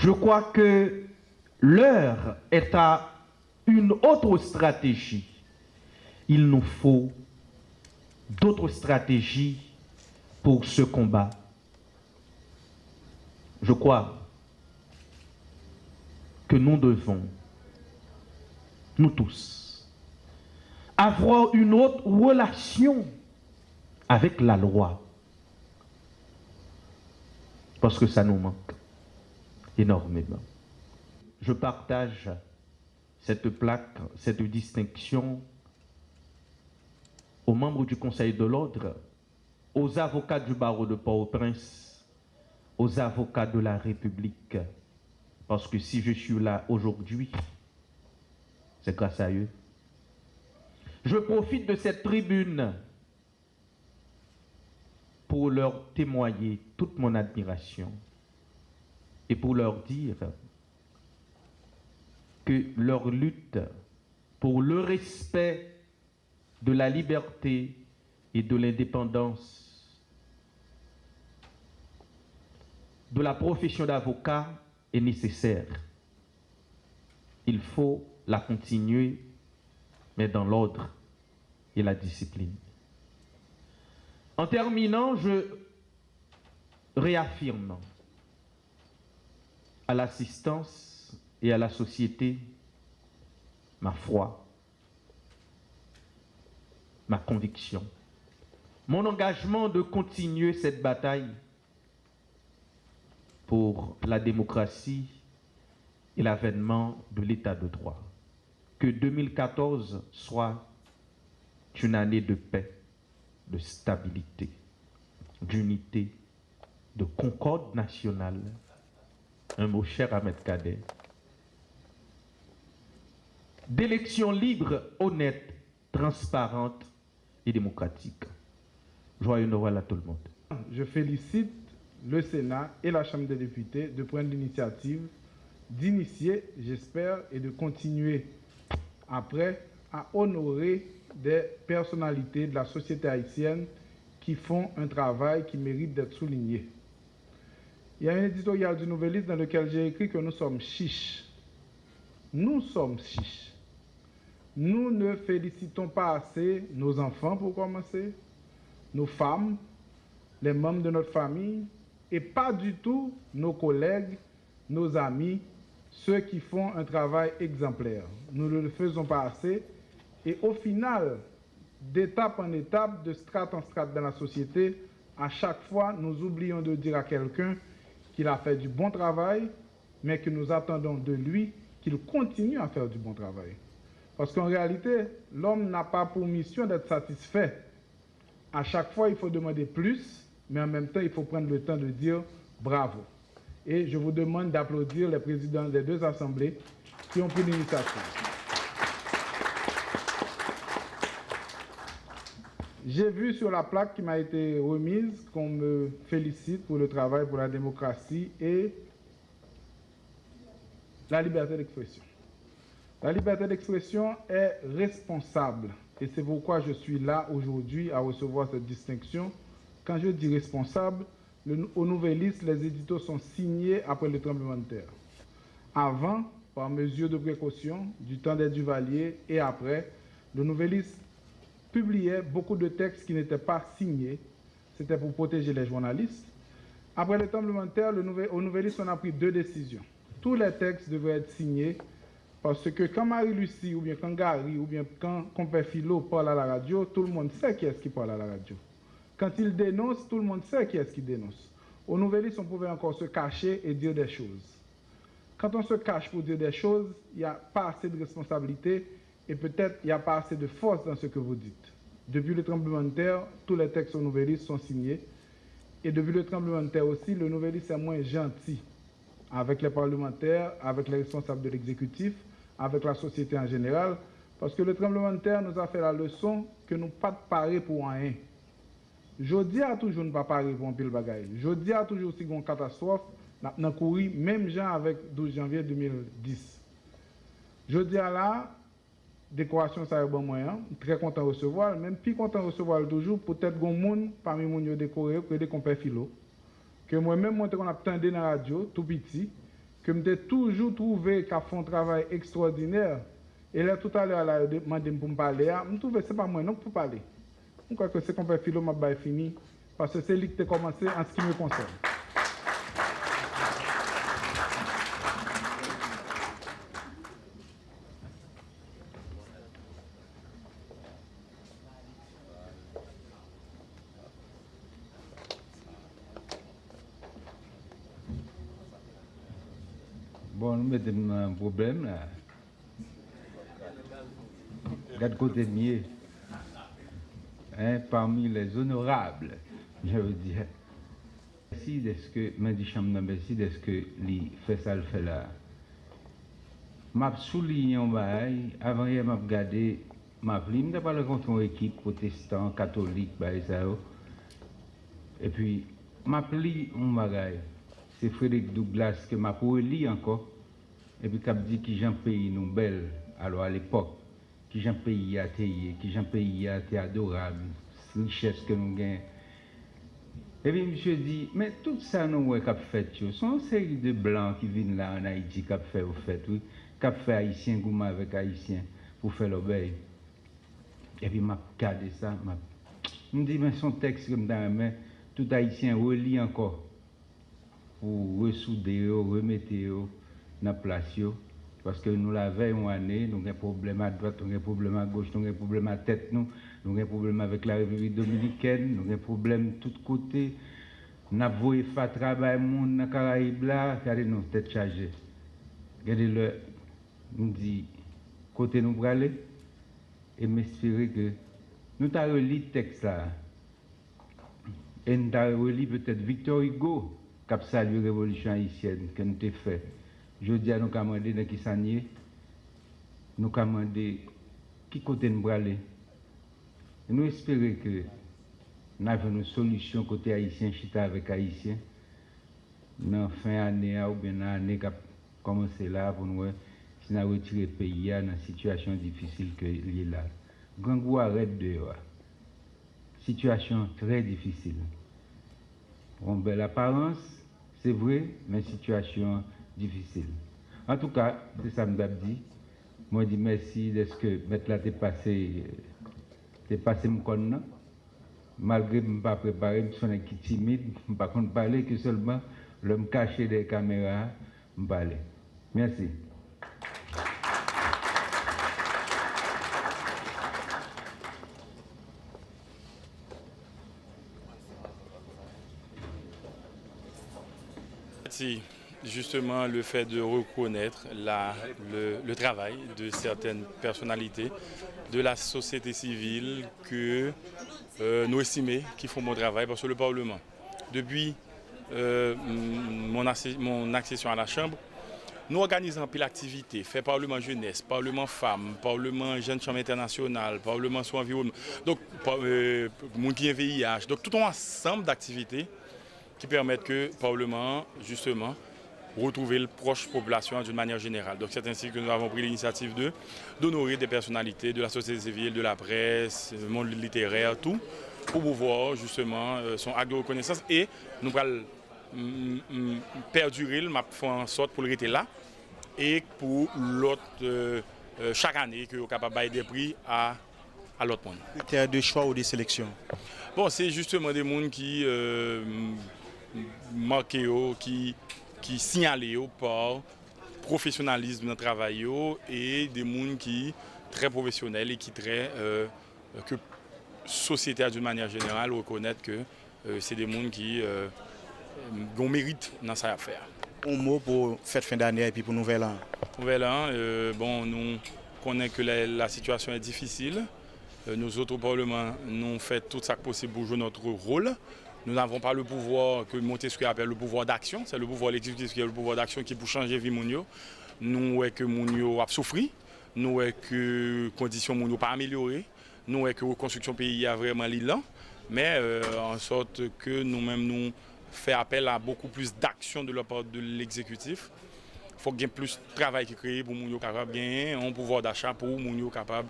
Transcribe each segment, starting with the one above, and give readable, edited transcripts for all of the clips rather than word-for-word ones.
Je crois que l'heure est à une autre stratégie. Il nous faut d'autres stratégies pour ce combat. Je crois que nous devons, nous tous, avoir une autre relation avec la loi. Parce que ça nous manque énormément. Je partage cette plaque, cette distinction aux membres du Conseil de l'Ordre, aux avocats du barreau de Port-au-Prince, aux avocats de la République. Parce que si je suis là aujourd'hui, c'est grâce à eux. Je profite de cette tribune pour leur témoigner toute mon admiration et pour leur dire que leur lutte pour le respect de la liberté et de l'indépendance de la profession d'avocat est nécessaire. Il faut la continuer, mais dans l'ordre et la discipline. En terminant, je réaffirme à l'assistance et à la société ma foi, ma conviction, mon engagement de continuer cette bataille pour la démocratie et l'avènement de l'état de droit. Que 2014 soit une année de paix, de stabilité, d'unité, de concorde nationale. Un mot cher Ahmed Kader. D'élections libres, honnêtes, transparentes et démocratiques. Joyeux Noël à tout le monde. Je félicite le Sénat et la Chambre des députés de prendre l'initiative d'initier, j'espère, et de continuer après à honorer des personnalités de la société haïtienne qui font un travail qui mérite d'être souligné. Il y a un éditorial du Nouvelliste dans lequel j'ai écrit que nous sommes chiches. Nous sommes chiches. Nous ne félicitons pas assez nos enfants pour commencer, nos femmes, les membres de notre famille, et pas du tout nos collègues, nos amis, ceux qui font un travail exemplaire. Nous ne le faisons pas assez, et au final, d'étape en étape, de strate en strate dans la société, à chaque fois, nous oublions de dire à quelqu'un qu'il a fait du bon travail, mais que nous attendons de lui qu'il continue à faire du bon travail. Parce qu'en réalité, l'homme n'a pas pour mission d'être satisfait. À chaque fois, il faut demander plus, mais en même temps, il faut prendre le temps de dire bravo. Et je vous demande d'applaudir les présidents des deux assemblées qui ont pris l'initiative. J'ai vu sur la plaque qui m'a été remise qu'on me félicite pour le travail pour la démocratie et la liberté d'expression. La liberté d'expression est responsable et c'est pourquoi je suis là aujourd'hui à recevoir cette distinction. Quand je dis responsable, au Nouvelliste, les éditos sont signés après le tremblement de terre. Avant, par mesure de précaution, du temps des Duvaliers et après, le Nouvelliste publiait beaucoup de textes qui n'étaient pas signés. C'était pour protéger les journalistes. Après le tremblement de terre, au Nouvelliste, on a pris deux décisions. Tous les textes devaient être signés parce que quand Marie-Lucie, ou bien quand Gary, ou bien quand Compère Philo parle à la radio, tout le monde sait qui est-ce qui parle à la radio. Quand il dénonce, tout le monde sait qui est-ce qui dénonce. Au Nouvelliste, on pouvait encore se cacher et dire des choses. Quand on se cache pour dire des choses, il n'y a pas assez de responsabilité et peut-être il n'y a pas assez de force dans ce que vous dites. Depuis le tremblement de terre, tous les textes au Nouvelliste sont signés. Et depuis le tremblement de terre aussi, le Nouvelliste est moins gentil avec les parlementaires, avec les responsables de l'exécutif, avec la société en général, parce que le tremblement de terre nous a fait la leçon que nous ne pas parer pour rien. Jodi a toujours ne pas parer pour un pile bagaille. Jodi a toujours si une catastrophe, nous avons couru même gens avec 12 janvier 2010. Jodi a là, décoration ça est bon moyen, très content de recevoir, même plus content de recevoir toujours, peut-être qu'on monde parmi les décorés, que des compères philo, que moi-même, moi, on a attendu dans la radio, tout petit, que j'ai toujours trouvé qu'à font un travail extraordinaire. Et là, tout à l'heure, elle a demandé pour me parler. Je trouve que ce n'est pas moi non pour parler. Je crois que c'est qu'on peut Philo m'a fini, parce que c'est lui qui a commencé en ce qui me concerne. Bon, nous mettons un problème là. Quatre côtés mieux. Hein, parmi les honorables, je veux dire. Merci d'être que, merci d'être que lui fait ça, le fait là. M'a souligné un bail, avant hier m'a regardé, m'a pris, m'a parlé contre une équipe protestant, catholique, bail ça. Et puis, m'a pris un bagage. C'est Frédéric Douglas que m'a pour lire encore. Et puis, qui dit que j'en pays nous belle, alors à l'époque, que j'en pays à tailler, que j'en pays à été adorable, richesse que nous gagnons. Et puis, monsieur dit, mais tout ça, nous, qu'a fait, ce sont une série de blancs qui viennent là en Haïti, qu'a fait, au fait, oui, qu'a fait haïtien, gourmand avec haïtien, pour faire l'obéi. Et puis, m'a regardé ça, me dit, mais son texte, comme dans la main, tout haïtien relit encore, pour ressouder, remettre, dans la place, parce que nous l'avons une année, nous avons un problème à droite, nous avons un problème à gauche, nous avons un problème à tête, nous avons un problème avec la République dominicaine, nous avons un problème de tous côtés. Nous avons voulu faire travail dans les Caraïbes là, regardez nous, tête chargée. Regardez-le, nous dit, côté nous pour aller, et m'espérer que nous avons relu le texte là, et nous avons relu peut-être Victor Hugo, qui a salué la révolution haïtienne, que nous avons fait. Je dis à nous commander dans qui s'agit, nous commander qui côté nous aller. Nous espérons que nous avons une solution côté haïtien, chita avec haïtien, dans la fin d'année ou bien dans l'année qui a commencé là, pour nous, si nous avons retiré le pays dans une situation difficile que est là. Grand goût arrête dehors. Situation très difficile. Pour une belle apparence, c'est vrai, mais situation difficile. En tout cas, c'est ça que je dis. Moi, je dis merci de ce que mettre là, t'es passé mon con. Malgré que je ne suis pas préparé, je suis qui timide, je ne pas parler que seulement l'homme caché des caméras, je parle. Merci. Si justement le fait de reconnaître le travail de certaines personnalités de la société civile que nous estimons qui font mon travail, parce que le Parlement, depuis mon accession à la Chambre, nous organisons pile d'activités, fait Parlement jeunesse, Parlement femmes, Parlement jeunes chambre internationale, Parlement sur l'environnement, donc monde qui est VIH, donc tout un ensemble d'activités qui permettent que le Parlement, justement, retrouver la proche population d'une manière générale. Donc c'est ainsi que nous avons pris l'initiative d'honorer des personnalités de la société civile, de la presse, du monde littéraire, tout, pour pouvoir justement son acte de reconnaissance, et nous allons perdurer, faire en sorte pour le rester là, et pour l'autre, chaque année, que nous sommes capables de des prix à l'autre monde. Critères de choix ou de sélection? Bon, c'est justement des gens qui marquent, qui signalent par professionnalisme dans le travail, et des gens qui très professionnels et qui très que société d'une manière générale reconnaître que c'est des gens qui ont mérite dans sa affaire. Un mot pour fête fin d'année et puis pour Nouvel An. Nouvel An, bon, nous connaissons que la situation est difficile. Nous autres au Parlement, nous faisons tout ça possible pour jouer notre rôle. Nous n'avons pas le pouvoir que Montesquieu appelle le pouvoir d'action. C'est le pouvoir l'exécutif qui est le pouvoir d'action qui est pour changer la vie Mounio. Nous voyons que Mounio a souffert. Nous voyons que les conditions Mounio pas améliorées. Nous voyons que la reconstruction pays a vraiment lent. Mais en sorte que nous-mêmes nous faisons appel à beaucoup plus d'action de la part de l'exécutif. Il faut qu'il y ait plus de travail qui est créé pour Mounio capable de gagner un pouvoir d'achat pour Mounio capable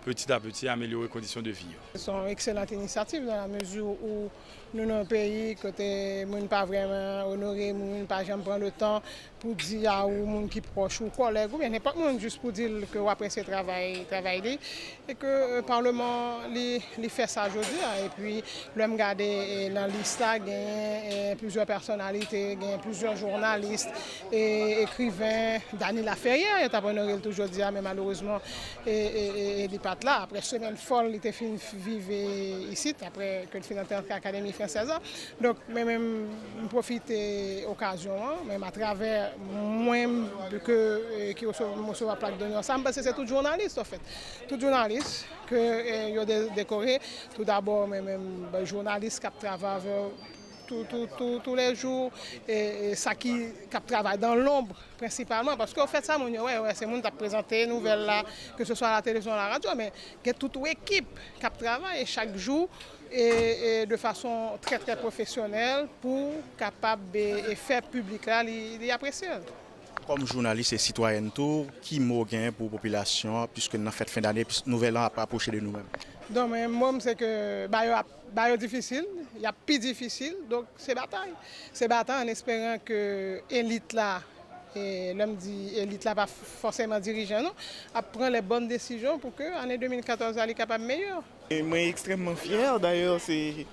petit à petit améliorer les conditions de vie. C'est une excellente initiative dans la mesure où nous, dans un pays, côté nous pas vraiment honoré, nous pas jamais prendre le temps pour dire à un monde qui proche ou collègue ou bien n'importe monde juste pour dire que après ce travail et que le Parlement il fait ça aujourd'hui et puis l'homme regarder dans la liste là il y a plusieurs personnalités, il y a plusieurs journalistes et écrivains. Dany Laferrière il a honoré toujours dit mais malheureusement il n'est pas là après semaine folle il était fini vivre ici après que il finit dans l'Académie française. Donc même profiter occasion même à travers moins que qui reçoit plaque d'honneur ça parce que c'est tout journaliste en fait tout journaliste que il a décoré tout d'abord même journaliste qui travaille tous les jours et ça qui travaille dans l'ombre principalement parce qu'en fait ça c'est monde qui présenter nouvelles là que ce soit à la télévision à la radio mais il y a toute une équipe qui travaille chaque jour et de façon très très professionnelle pour capable de faire public là il apprécie. Comme journaliste et citoyenne tour, qui mot gain pour la population puisque nous avons fait fin d'année puisque nouvel an a approché de nous-mêmes. Donc moi c'est que c'est difficile, il y a plus difficile donc c'est bataille. C'est bataille en espérant que l'élite là et l'homme dit l'élite là pas forcément dirigeant non, à prendre les bonnes décisions pour que l'année 2014 soit capable meilleure. Et moi extrêmement fier d'ailleurs c'est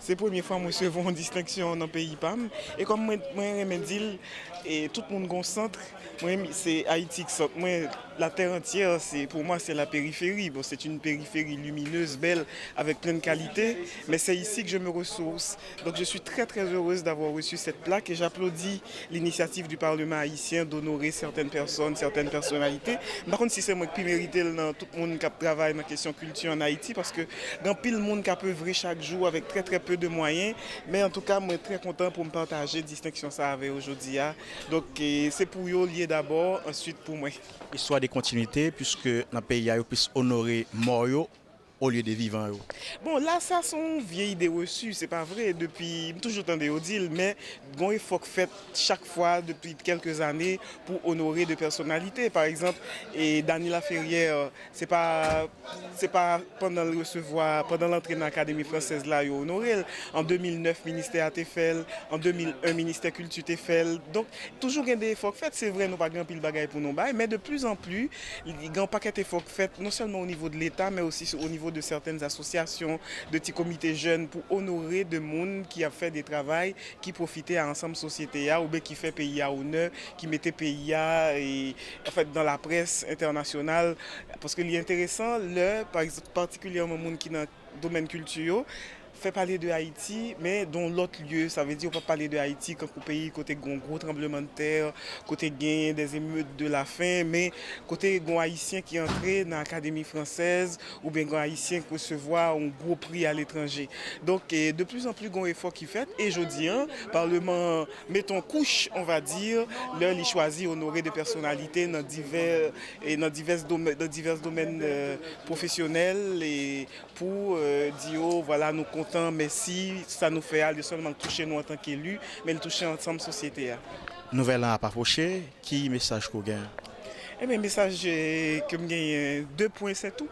la première fois que je recevons une distinction dans le pays PAM. Et comme moi me dis, et tout le monde concentre, moi c'est Haïti qui sort. Moi, la terre entière, pour moi c'est la périphérie. Bon, c'est une périphérie lumineuse, belle, avec plein de qualités. Mais c'est ici que je me ressource. Donc je suis très très heureuse d'avoir reçu cette plaque et j'applaudis l'initiative du Parlement haïtien d'honorer certaines personnes, certaines personnalités. Par contre, si c'est moi qui mérite tout le monde qui travaille dans la question culture en Haïti, parce que dans pile le monde qui a œuvré chaque jour avec très très peu de moyens, mais en tout cas, moi très content pour me partager distinction ça avec aujourd'hui. Donc c'est pour eux lié d'abord, ensuite pour moi. Histoire de continuité puisque dans le pays on puisse honorer mort au lieu de vivants. Bon, là, ça sont vieilles idées reçues, c'est pas vrai. Depuis, toujours entendu au deal, mais bon, il faut fait chaque fois depuis quelques années pour honorer des personnalités. Par exemple, et Dany Laferrière, c'est pas pendant le recevoir, pendant l'entrée dans l'Académie française là, il a honoré. En 2009, ministère a été fait, en 2001, ministère culture a été fait. Donc, toujours il y a des efforts faits. C'est vrai, nous pas grand pile bagaille pour nous, mais de plus en plus, il y a un paquet d'efforts faits, non seulement au niveau de l'État, mais aussi au niveau de certaines associations, de petits comités jeunes pour honorer des monde qui a fait des travaux qui profitaient à ensemble société ou bien qui fait pays à honneur, qui mettait pays et en fait dans la presse internationale parce que l'intéressant par exemple particulièrement monde qui dans le domaine culturel fait parler de Haïti, mais dans l'autre lieu, ça veut dire qu'on peut parler de Haïti comme au pays côté un gros tremblement de terre, côté gain des émeutes de la faim, mais côté un haïtien qui est entré dans l'Académie française ou bien un haïtien qui recevoir un gros prix à l'étranger. Donc de plus en plus un effort qui fait et je dis Parlement mettons couche, on va dire, là il choisit honorer des personnalités dans divers domaines professionnels et pour dire voilà nous merci, ça nous fait aller seulement toucher nous en tant qu'élus, mais le toucher ensemble société. Nouvel an à approcher, qui message qu'on gagne? Eh bien, message que je gagne 2 points, c'est tout.